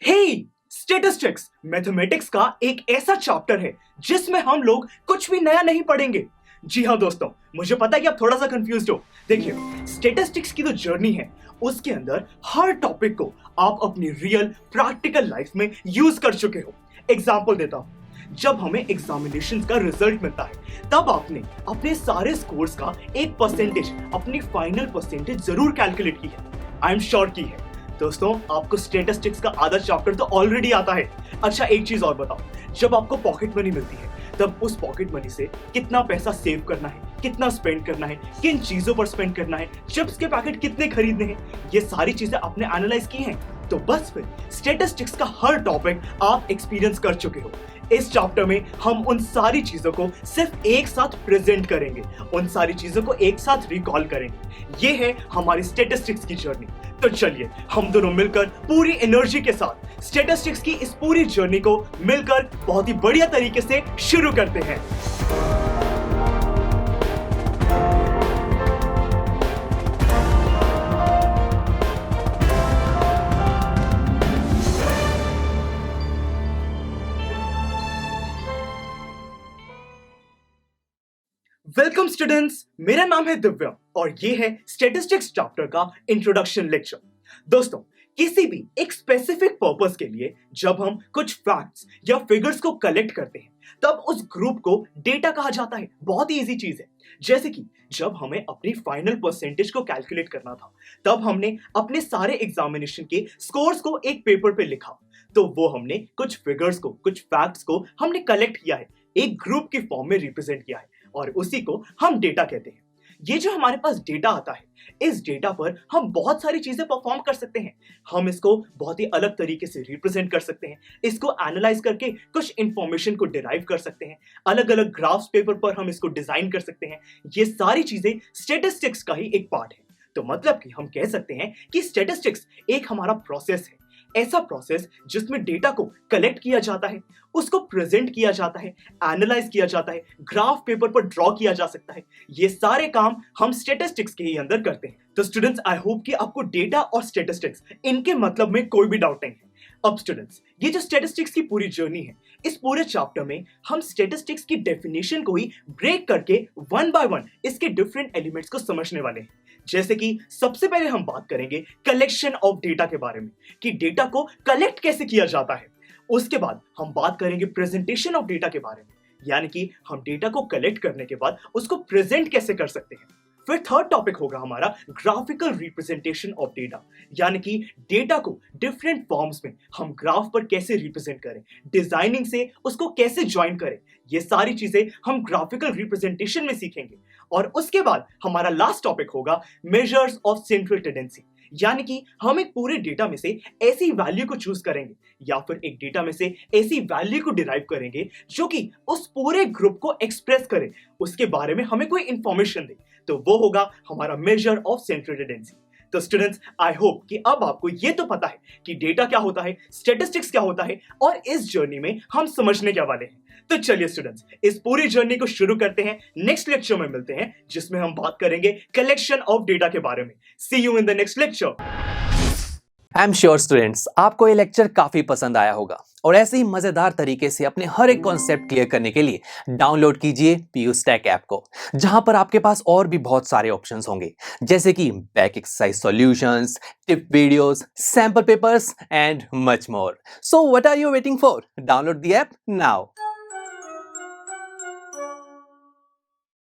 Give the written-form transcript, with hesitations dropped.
हे, statistics mathematics का एक ऐसा चैप्टर है जिसमें हम लोग कुछ भी नया नहीं पढ़ेंगे। जी हाँ दोस्तों, मुझे पता है कि आप थोड़ा सा कंफ्यूज्ड हो। देखिए, स्टैटिस्टिक्स की जो जर्नी है उसके अंदर हर टॉपिक को आप अपनी रियल प्रैक्टिकल लाइफ में यूज कर चुके हो। एग्जांपल देता हूं, जब हमें एग्जामिनेशन का रिजल्ट मिलता है तब आपने अपने सारे स्कोर्स का एक परसेंटेज, अपनी फाइनल परसेंटेज जरूर कैलकुलेट की है। आई एम श्योर की है। दोस्तों, आपको स्टैटिस्टिक्स का आधा चैप्टर तो ऑलरेडी आता है। अच्छा, एक चीज और बताओ, जब आपको पॉकेट मनी मिलती है तब उस पॉकेट मनी से कितना पैसा सेव करना है, कितना स्पेंड करना है, किन चीजों पर स्पेंड करना है, चिप्स के पैकेट कितने खरीदने हैं, ये सारी चीजें आपने एनालाइज की हैं। तो बस फिर स्टैटिस्टिक्स का हर टॉपिक आप एक्सपीरियंस कर चुके हो। इस चैप्टर में हम उन सारी चीजों को सिर्फ एक साथ प्रेजेंट करेंगे, उन सारी चीजों को एक साथ रिकॉल करेंगे। ये है हमारी स्टैटिस्टिक्स की जर्नी। तो चलिए हम दोनों मिलकर पूरी एनर्जी के साथ स्टैटिस्टिक्स की इस पूरी जर्नी को मिलकर बहुत ही बढ़िया तरीके से शुरू करते हैं। वेलकम स्टूडेंट्स, मेरा नाम है दिव्या और ये है स्टैटिस्टिक्स चैप्टर का इंट्रोडक्शन लेक्चर। दोस्तों, किसी भी एक स्पेसिफिक पर्पस के लिए जब हम कुछ फैक्ट्स या फिगर्स को कलेक्ट करते हैं तब उस ग्रुप को डेटा कहा जाता है। बहुत ही इजी चीज है। जैसे कि जब हमें अपनी फाइनल परसेंटेज को कैलकुलेट करना था तब हमने अपने सारे एग्जामिनेशन के स्कोर्स को एक पेपर पे लिखा, तो वो हमने कुछ फिगर्स को, कुछ फैक्ट्स को हमने कलेक्ट किया है, एक ग्रुप की फॉर्म में रिप्रेजेंट किया है और उसी को हम डेटा कहते हैं। ये जो हमारे पास डेटा आता है, इस डेटा पर हम बहुत सारी चीजें परफॉर्म कर सकते हैं। हम इसको बहुत ही अलग तरीके से रिप्रेजेंट कर सकते हैं, इसको एनालाइज करके कुछ इंफॉर्मेशन को डिराइव कर सकते हैं, अलग अलग ग्राफ्स पेपर पर हम इसको डिजाइन कर सकते हैं। ये सारी चीजें स्टैटिस्टिक्स का ही एक पार्ट है। तो मतलब कि हम कह सकते हैं कि स्टैटिस्टिक्स एक हमारा प्रोसेस है, ऐसा प्रोसेस जिसमें डेटा को कलेक्ट किया जाता है, उसको प्रेजेंट किया जाता है, एनालाइज किया जाता है, ग्राफ पेपर पर ड्रॉ किया जा सकता है। ये सारे काम हम स्टैटिस्टिक्स के ही अंदर करते हैं। तो स्टूडेंट्स, आई होप कि आपको डेटा और स्टैटिस्टिक्स इनके मतलब में कोई भी डाउट नहीं है। अब स्टूडेंट्स, ये जो स्टैटिस्टिक्स की पूरी जर्नी है, इस पूरे चैप्टर में हम स्टैटिस्टिक्स की डेफिनेशन को ही ब्रेक करके वन बाय वन इसके डिफरेंट एलिमेंट्स को समझने वाले हैं। जैसे कि सबसे पहले हम बात करेंगे कलेक्शन ऑफ डेटा के बारे में, कि डेटा को कलेक्ट कैसे किया जाता है। उसके बाद हम बात करेंगे प्रेजेंटेशन ऑफ डेटा के बारे में, यानी कि हम डेटा को कलेक्ट करने के बाद उसको प्रेजेंट कैसे कर सकते हैं। फिर थर्ड टॉपिक होगा हमारा ग्राफिकल रिप्रेजेंटेशन ऑफ डेटा, यानी कि डेटा को डिफरेंट फॉर्म्स में हम ग्राफ पर कैसे रिप्रेजेंट करें, डिजाइनिंग से उसको कैसे ज्वाइन करें। ये सारी चीजें हम ग्राफिकल रिप्रेजेंटेशन में सीखेंगे। और उसके बाद हमारा लास्ट टॉपिक होगा मेजर्स ऑफ सेंट्रल टेंडेंसी, यानी कि हम एक पूरे डेटा में से ऐसी वैल्यू को चूज करेंगे या फिर एक डेटा में से ऐसी वैल्यू को डिराइव करेंगे जो कि उस पूरे ग्रुप को एक्सप्रेस करे, उसके बारे में हमें कोई इंफॉर्मेशन दे। तो वो होगा हमारा मेजर ऑफ सेंट्रल टेंडेंसी। तो स्टूडेंट्स, आई होप कि अब आपको ये तो पता है कि डेटा क्या होता है, स्टैटिस्टिक्स क्या होता है और इस जर्नी में हम समझने क्या वाले हैं। तो चलिए स्टूडेंट्स, इस पूरी जर्नी को शुरू करते हैं। नेक्स्ट लेक्चर में मिलते हैं जिसमें हम बात करेंगे कलेक्शन ऑफ डेटा के बारे में। See you in the next lecture. I am sure students, आपको ये लेक्चर काफी पसंद आया होगा और ऐसे ही मजेदार तरीके से अपने हर एक कॉन्सेप्ट क्लियर करने के लिए डाउनलोड कीजिए PUStack ऐप को, जहां पर आपके पास और भी बहुत सारे ऑप्शंस होंगे, जैसे कि back exercise solutions, tip videos, sample papers and much more. So what are you waiting for? Download the app now.